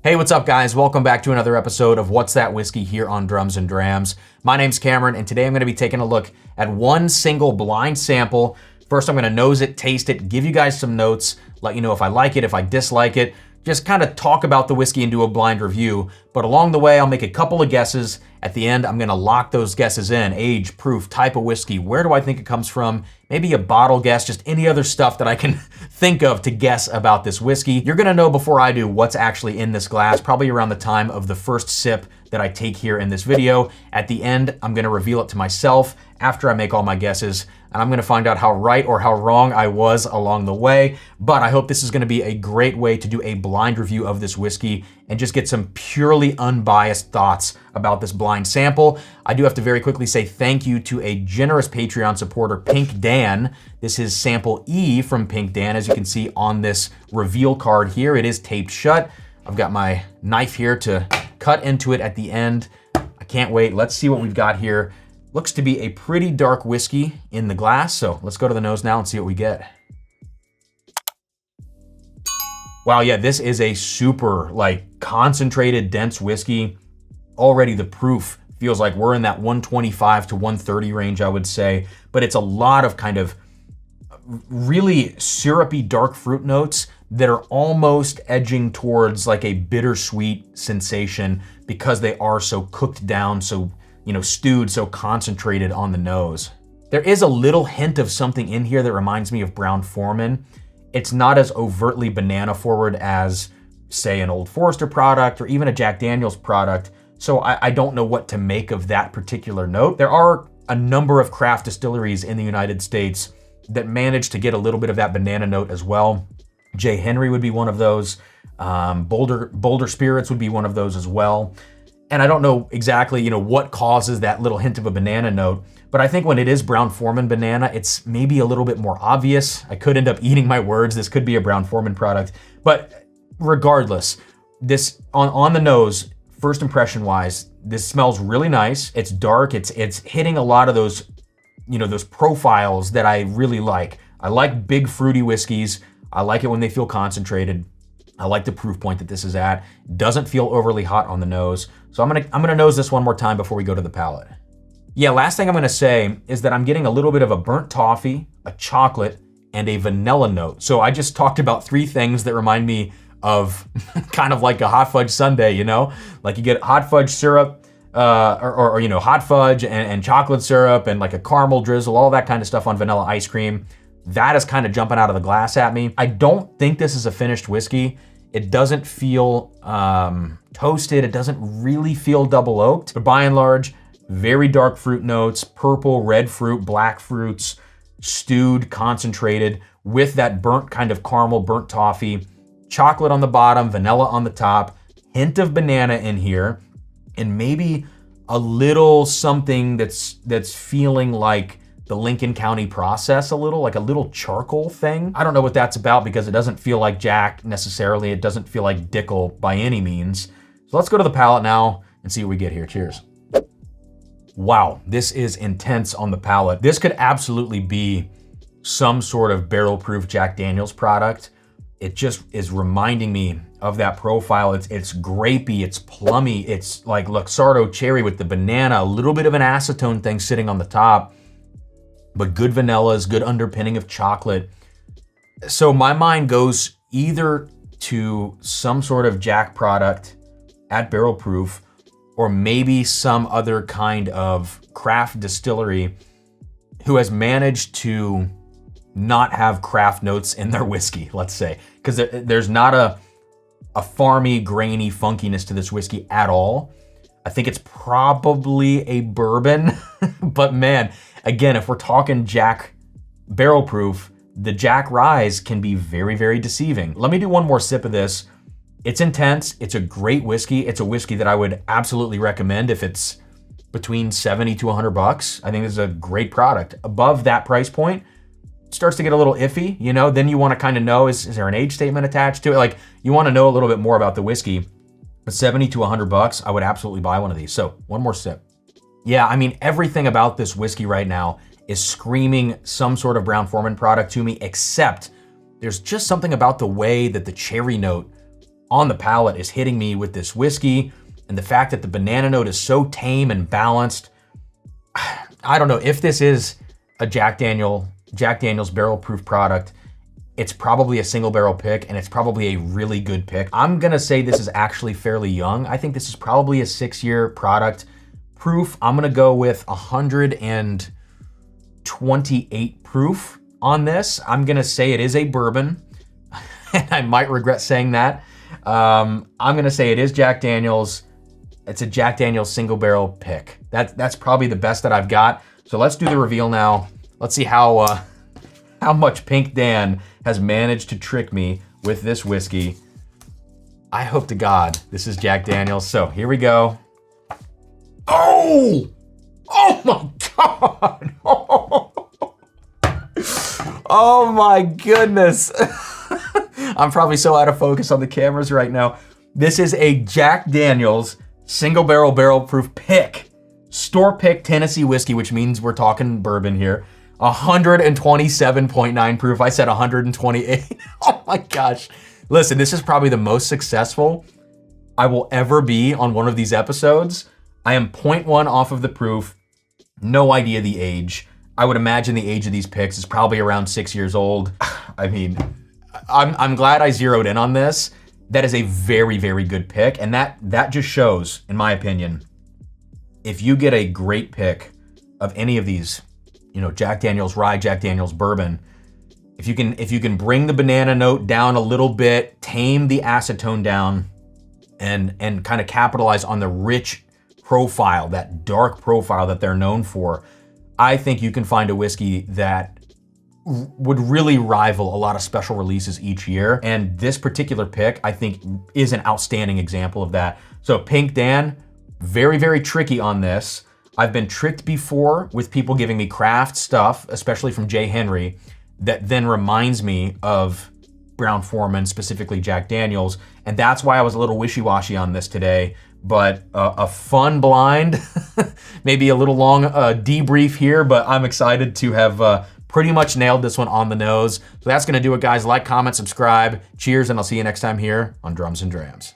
Hey, what's up guys? Welcome back to another episode of What's That Whiskey here on Drums and Drams. My name's Cameron, and today I'm gonna be taking a look at one single blind sample. First, I'm gonna nose it, taste it, give you guys some notes, let you know if I like it, if I dislike it, just kind of talk about the whiskey and do a blind review. But along the way, I'll make a couple of guesses. At the end, I'm gonna lock those guesses in: age, proof, type of whiskey, where do I think it comes from, maybe a bottle guess, just any other stuff that I can think of to guess about this whiskey. You're gonna know before I do what's actually in this glass, probably around the time of the first sip that I take here in this video. At the end, I'm gonna reveal it to myself after I make all my guesses, and I'm gonna find out how right or how wrong I was along the way. But I hope this is gonna be a great way to do a blind review of this whiskey and just get some purely unbiased thoughts about this blind sample. I do have to very quickly say thank you to a generous Patreon supporter, PinkDan. This is sample E from PinkDan. As you can see on this reveal card here, it is taped shut. I've got my knife here to cut into it at the end. I can't wait. Let's see what we've got here. Looks to be a pretty dark whiskey in the glass, so let's go to the nose now and see what we get. Wow, yeah, this is a super concentrated, dense whiskey. Already the proof feels like we're in that 125 to 130 range, I would say, but it's a lot of kind of really syrupy dark fruit notes that are almost edging towards like a bittersweet sensation because they are so cooked down, so stewed, so concentrated on the nose. There is a little hint of something in here that reminds me of Brown-Forman. It's not as overtly banana forward as, say, an Old Forester product or even a Jack Daniel's product, so I don't know what to make of that particular note. There are a number of craft distilleries in the United States that manage to get a little bit of that banana note as well. J. Henry would be one of those. Boulder Spirits would be one of those as well. And I don't know exactly, what causes that little hint of a banana note, but I think when it is Brown-Forman banana, it's maybe a little bit more obvious. I could end up eating my words. This could be a Brown-Forman product, but regardless, this on the nose, first impression wise, this smells really nice. It's dark. It's hitting a lot of those, those profiles that I really like. I like big fruity whiskeys. I like it when they feel concentrated. I like the proof point that this is at. Doesn't feel overly hot on the nose. So I'm gonna nose this one more time before we go to the palate. Yeah, last thing I'm gonna say is that I'm getting a little bit of a burnt toffee, a chocolate, and a vanilla note. So I just talked about three things that remind me of kind of like a hot fudge sundae, Like you get hot fudge syrup, or hot fudge and chocolate syrup and like a caramel drizzle, all that kind of stuff on vanilla ice cream. That is kind of jumping out of the glass at me. I don't think this is a finished whiskey. It doesn't feel toasted. It doesn't really feel double oaked. But by and large, very dark fruit notes, purple, red fruit, black fruits, stewed, concentrated, with that burnt kind of caramel, burnt toffee, chocolate on the bottom, vanilla on the top, hint of banana in here, and maybe a little something that's feeling like the Lincoln County process a little, like a little charcoal thing. I don't know what that's about because it doesn't feel like Jack necessarily. It doesn't feel like Dickel by any means. So let's go to the palate now and see what we get here. Cheers. Wow, this is intense on the palate. This could absolutely be some sort of barrel-proof Jack Daniel's product. It just is reminding me of that profile. It's grapey, it's plummy, it's like Luxardo cherry with the banana, a little bit of an acetone thing sitting on the top, but good vanillas, good underpinning of chocolate. So my mind goes either to some sort of Jack product at barrel proof, or maybe some other kind of craft distillery who has managed to not have craft notes in their whiskey, let's say. Because there's not a farmy, grainy funkiness to this whiskey at all. I think it's probably a bourbon, but man, again, if we're talking Jack barrel proof, the Jack Rise can be very, very deceiving. Let me do one more sip of this. It's intense. It's a great whiskey. It's a whiskey that I would absolutely recommend if it's between 70 to 100 bucks. I think this is a great product. Above that price point, it starts to get a little iffy, then you want to kind of know, is there an age statement attached to it? Like, you want to know a little bit more about the whiskey. But 70 to 100 bucks, I would absolutely buy one of these. So one more sip. Yeah, I mean, everything about this whiskey right now is screaming some sort of Brown-Forman product to me, except there's just something about the way that the cherry note on the palate is hitting me with this whiskey, and the fact that the banana note is so tame and balanced. I don't know if this is a Jack Daniel's barrel proof product. It's probably a single barrel pick, and it's probably a really good pick. I'm gonna say this is actually fairly young. I think this is probably a 6-year product proof. I'm gonna go with 128 proof on this. I'm gonna say it is a bourbon, and I might regret saying that. I'm gonna say it is Jack Daniel's. It's a Jack Daniel's single barrel pick. That's probably the best that I've got. So let's do the reveal now. Let's see how much PinkDan has managed to trick me with this whiskey. I hope to God this is Jack Daniel's. So here we go. Oh! Oh my God! Oh my goodness. I'm probably so out of focus on the cameras right now. This is a Jack Daniel's single barrel proof pick. Store pick Tennessee whiskey, which means we're talking bourbon here. 127.9 proof. I said 128. Oh my gosh. Listen, this is probably the most successful I will ever be on one of these episodes. I am 0.1 off of the proof. No idea the age. I would imagine the age of these picks is probably around 6 years old. I mean, I'm glad I zeroed in on this. That is a very, very good pick. And that just shows, in my opinion, if you get a great pick of any of these, you know, Jack Daniel's rye, Jack Daniel's bourbon, if you can bring the banana note down a little bit, tame the acetone down, and kind of capitalize on the rich profile, that dark profile that they're known for, I think you can find a whiskey that would really rival a lot of special releases each year. And this particular pick, I think, is an outstanding example of that. So PinkDan, very, very tricky on this. I've been tricked before with people giving me craft stuff, especially from J. Henry, that then reminds me of Brown-Forman, specifically Jack Daniel's. And that's why I was a little wishy-washy on this today. But a fun blind, maybe a little long debrief here, but I'm excited to have pretty much nailed this one on the nose. So that's gonna do it, guys. Like, comment, subscribe. Cheers, and I'll see you next time here on Drums and Drams.